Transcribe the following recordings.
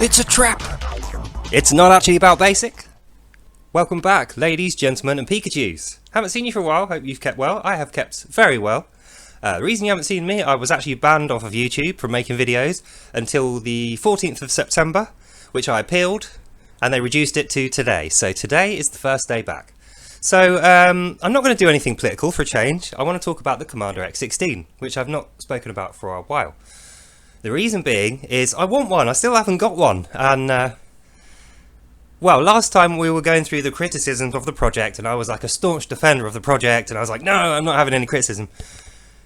It's a trap! It's not actually about BASIC. Welcome back, ladies, gentlemen, and Pikachus. Haven't seen you for a while, hope you've kept well. I have kept very well. The reason you haven't seen me, I was actually banned off of YouTube from making videos until the 14th of September, which I appealed, and they reduced it to today. So today is the first day back. So I'm not going to do anything political for a change. I want to talk about the Commander X16, which I've not spoken about for a while. The reason being is I want one. I still haven't got one. And, well, last time we were going through the criticisms of the project, and I was like a staunch defender of the project, and I was like, no, I'm not having any criticism.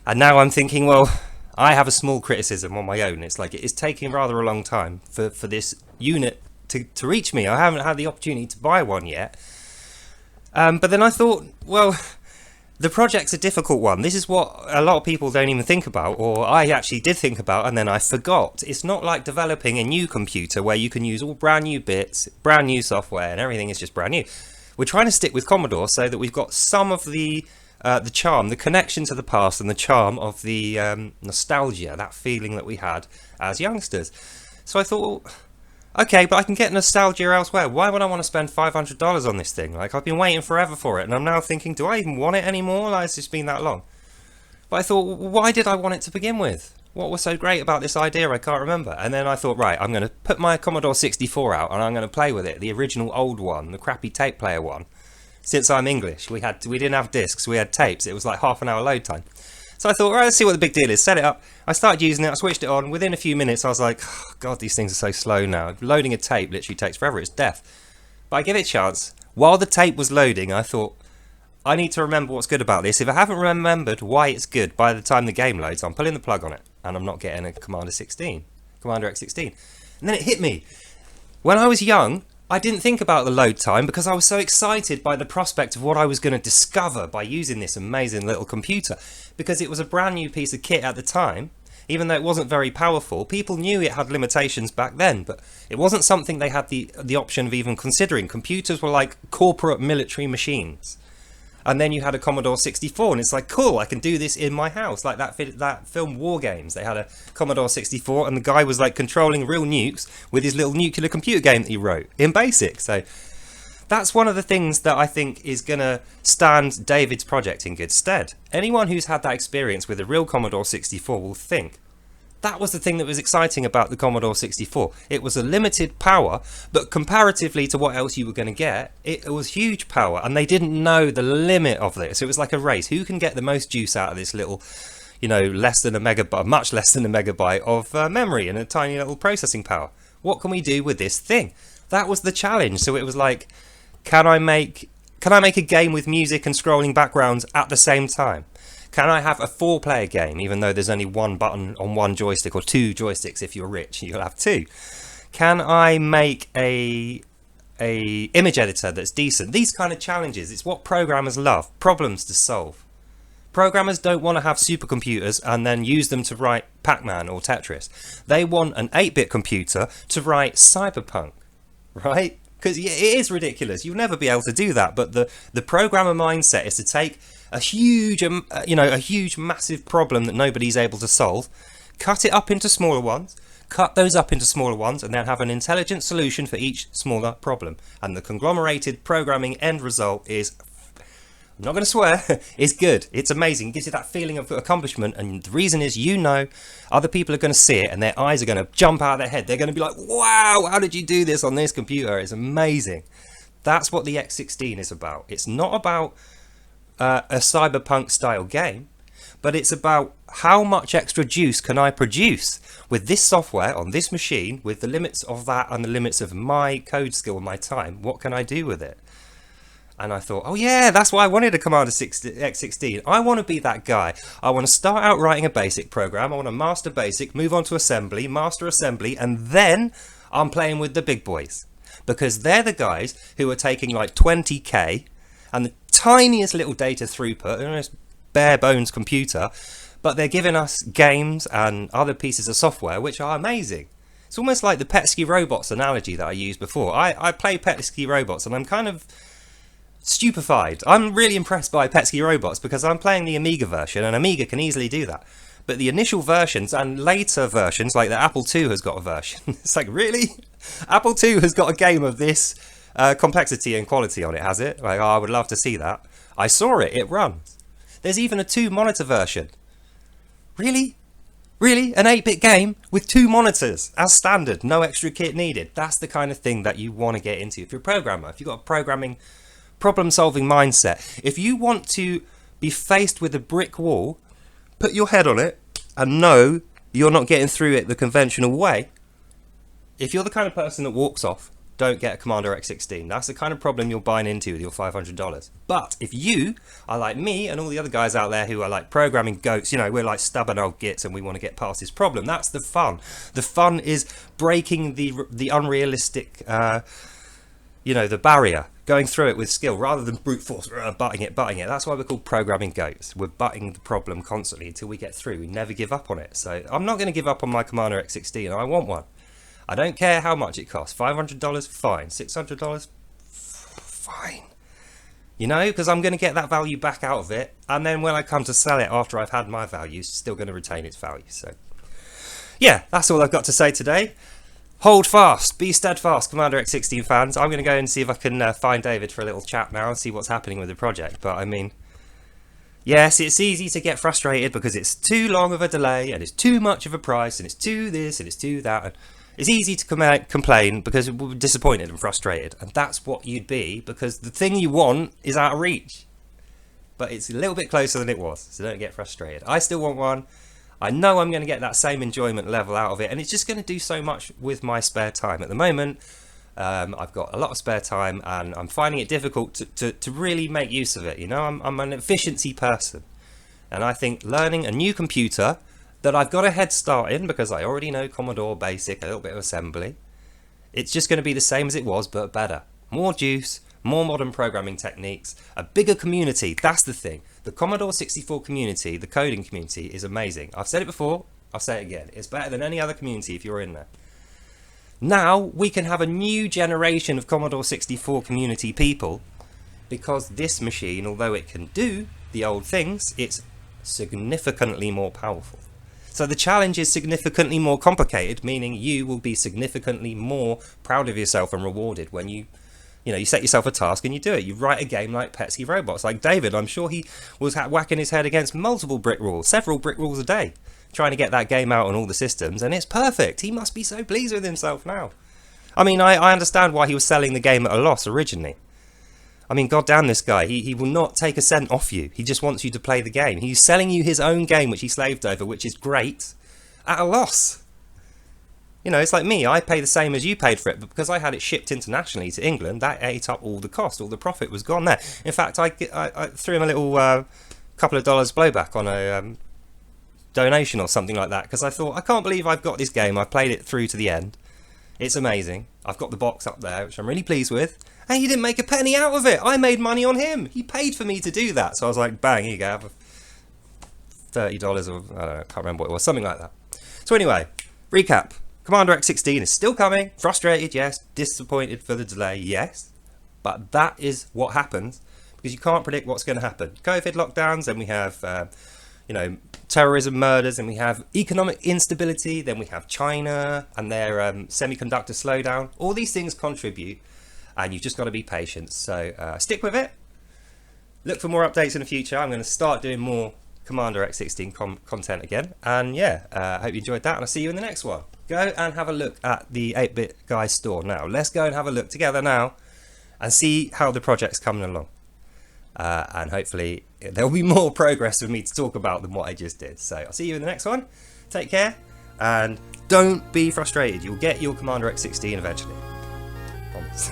And now I'm thinking, well, I have a small criticism on my own. It's like it's taking rather a long time for this unit to reach me. I haven't had the opportunity to buy one yet. But then I thought, well, the project's a difficult one. This is what a lot of people don't even think about, or I actually did think about and then I forgot. It's not like developing a new computer where you can use all brand new bits, brand new software, and everything is just brand new. We're trying to stick with Commodore so that we've got some of the charm, the connection to the past, and the charm of the nostalgia, that feeling that we had as youngsters. So I thought, okay, but I can get nostalgia elsewhere. Why would I want to spend $500 on this thing? Like, I've been waiting forever for it, and I'm now thinking, do I even want it anymore? Like, it's just been that long. But I thought, why did I want it to begin with? What was so great about this idea? I can't remember. And then I thought, right, I'm going to put my Commodore 64 out, and I'm going to play with it, the original old one, the crappy tape player one. Since I'm English, we didn't have discs, we had tapes. It was like half an hour load time. So I thought, right, let's see what the big deal is. Set it up. I started using it. I switched it on. Within a few minutes, I was like, oh, God, these things are so slow now. Loading a tape literally takes forever. It's death. But I give it a chance. While the tape was loading, I thought, I need to remember what's good about this. If I haven't remembered why it's good by the time the game loads, I'm pulling the plug on it. And I'm not getting a Commander X16. And then it hit me. When I was young, I didn't think about the load time because I was so excited by the prospect of what I was going to discover by using this amazing little computer. Because it was a brand new piece of kit at the time, even though it wasn't very powerful. People knew it had limitations back then, but it wasn't something they had the option of even considering. Computers were like corporate military machines. And then you had a Commodore 64, and it's like, cool, I can do this in my house. Like that film War Games, they had a Commodore 64, and the guy was like controlling real nukes with his little nuclear computer game that he wrote in BASIC. So that's one of the things that I think is going to stand David's project in good stead. Anyone who's had that experience with a real Commodore 64 will think, that was the thing that was exciting about the Commodore 64. It was a limited power, but comparatively to what else you were going to get, it was huge power, and they didn't know the limit of this. It was like a race. Who can get the most juice out of this little, less than a megabyte, much less than a megabyte of memory and a tiny little processing power? What can we do with this thing? That was the challenge. So it was like, can I make a game with music and scrolling backgrounds at the same time? Can I have a 4-player game, even though there's only one button on one joystick, or 2 joysticks if you're rich, you'll have 2? Can I make a image editor that's decent? These kind of challenges, it's what programmers love, problems to solve. Programmers don't want to have supercomputers and then use them to write Pac-Man or Tetris. They want an 8-bit computer to write Cyberpunk, right? Because it is ridiculous. You'll never be able to do that. But the programmer mindset is to take a huge, massive problem that nobody's able to solve, cut it up into smaller ones, cut those up into smaller ones, and then have an intelligent solution for each smaller problem. And the conglomerated programming end result is, I'm not going to swear, is good. It's amazing. It gives you that feeling of accomplishment. And the reason is, other people are going to see it and their eyes are going to jump out of their head. They're going to be like, wow, how did you do this on this computer? It's amazing. That's what the X16 is about. It's not about a cyberpunk style game, but it's about how much extra juice can I produce with this software on this machine, with the limits of that and the limits of my code skill and my time. What can I do with it? And I thought, oh yeah, that's why I wanted a Commander X16. I want to be that guy. I want to start out writing a BASIC program. I want to master BASIC, move on to assembly, master assembly, and then I'm playing with the big boys. Because they're the guys who are taking like 20k and the tiniest little data throughput, almost bare bones computer, but they're giving us games and other pieces of software which are amazing. It's almost like the Petsky Robots analogy that I used before. I play Petsky Robots and I'm kind of stupefied. I'm really impressed by Petsky Robots because I'm playing the Amiga version, and Amiga can easily do that. But the initial versions and later versions, like the Apple II has got a version. It's like, really? Apple II has got a game of this complexity and quality on it, has it? Like, oh, I would love to see that. I saw it. It runs. There's even a 2-monitor version. Really? Really? An 8-bit game with 2 monitors as standard, no extra kit needed. That's the kind of thing that you want to get into if you're a programmer, if you've got a programming problem-solving mindset. If you want to be faced with a brick wall, put your head on it and know you're not getting through it the conventional way. If you're the kind of person that walks off, don't get a Commander X16. That's the kind of problem you're buying into with your $500. But if you are like me and all the other guys out there who are like programming goats, you know, we're like stubborn old gits and we want to get past this problem, that's the fun. The fun is breaking the unrealistic, you know, the barrier, going through it with skill rather than brute force, butting it. That's why we're called programming goats. We're butting the problem constantly until we get through. We never give up on it. So I'm not going to give up on my Commander X16. I want one. I don't care how much it costs. $500, fine. $600, fine. You know, because I'm going to get that value back out of it. And then when I come to sell it after I've had my value, it's still going to retain its value. So, yeah, that's all I've got to say today. Hold fast, be steadfast, Commander X16 fans. I'm going to go and see if I can find David for a little chat now and see what's happening with the project. But I mean, yes, it's easy to get frustrated because it's too long of a delay and it's too much of a price and it's too this and it's too that. And it's easy to complain because we're disappointed and frustrated. And that's what you'd be because the thing you want is out of reach. But it's a little bit closer than it was, so don't get frustrated. I still want one. I know I'm going to get that same enjoyment level out of it, and it's just going to do so much with my spare time. At the moment, I've got a lot of spare time, and I'm finding it difficult to really make use of it. You know, I'm an efficiency person, and I think learning a new computer that I've got a head start in because I already know Commodore Basic, a little bit of assembly, it's just going to be the same as it was, but better. More juice, more modern programming techniques, a bigger community. That's the thing. The Commodore 64 community, the coding community, is amazing. I've said it before, I'll say it again. It's better than any other community if you're in there. Now we can have a new generation of Commodore 64 community people because this machine, although it can do the old things, it's significantly more powerful. So the challenge is significantly more complicated, meaning you will be significantly more proud of yourself and rewarded when you set yourself a task and you do it. You write a game like Petsky Robots. Like David, I'm sure he was whacking his head against multiple brick walls, several brick walls a day, trying to get that game out on all the systems, and it's perfect. He must be so pleased with himself now. I mean, I understand why he was selling the game at a loss originally. I mean, goddamn this guy. He will not take a cent off you. He just wants you to play the game. He's selling you his own game, which he slaved over, which is great, at a loss. You know, it's like me, I pay the same as you paid for it, but because I had it shipped internationally to England, that ate up all the cost, all the profit was gone there. In fact, I threw him a little couple of dollars blowback on a donation or something like that, because I thought, I can't believe I've got this game, I've played it through to the end. It's amazing. I've got the box up there, which I'm really pleased with, and he didn't make a penny out of it. I made money on him. He paid for me to do that. So I was like, bang, here you go, have $30 or, I don't know, I can't remember what it was, something like that. So anyway, recap. Commander X16 is still coming. Frustrated, yes. Disappointed for the delay, yes. But that is what happens because you can't predict what's going to happen. COVID lockdowns, then we have, terrorism, murders, and we have economic instability. Then we have China and their semiconductor slowdown. All these things contribute, and you've just got to be patient. So stick with it. Look for more updates in the future. I'm going to start doing more Commander X16 content again. And yeah, I hope you enjoyed that, and I'll see you in the next one. Go and have a look at the 8-Bit Guy store now. Let's go and have a look together now and see how the project's coming along. And hopefully there'll be more progress for me to talk about than what I just did. So I'll see you in the next one. Take care and don't be frustrated. You'll get your Commander X16 eventually. Promise.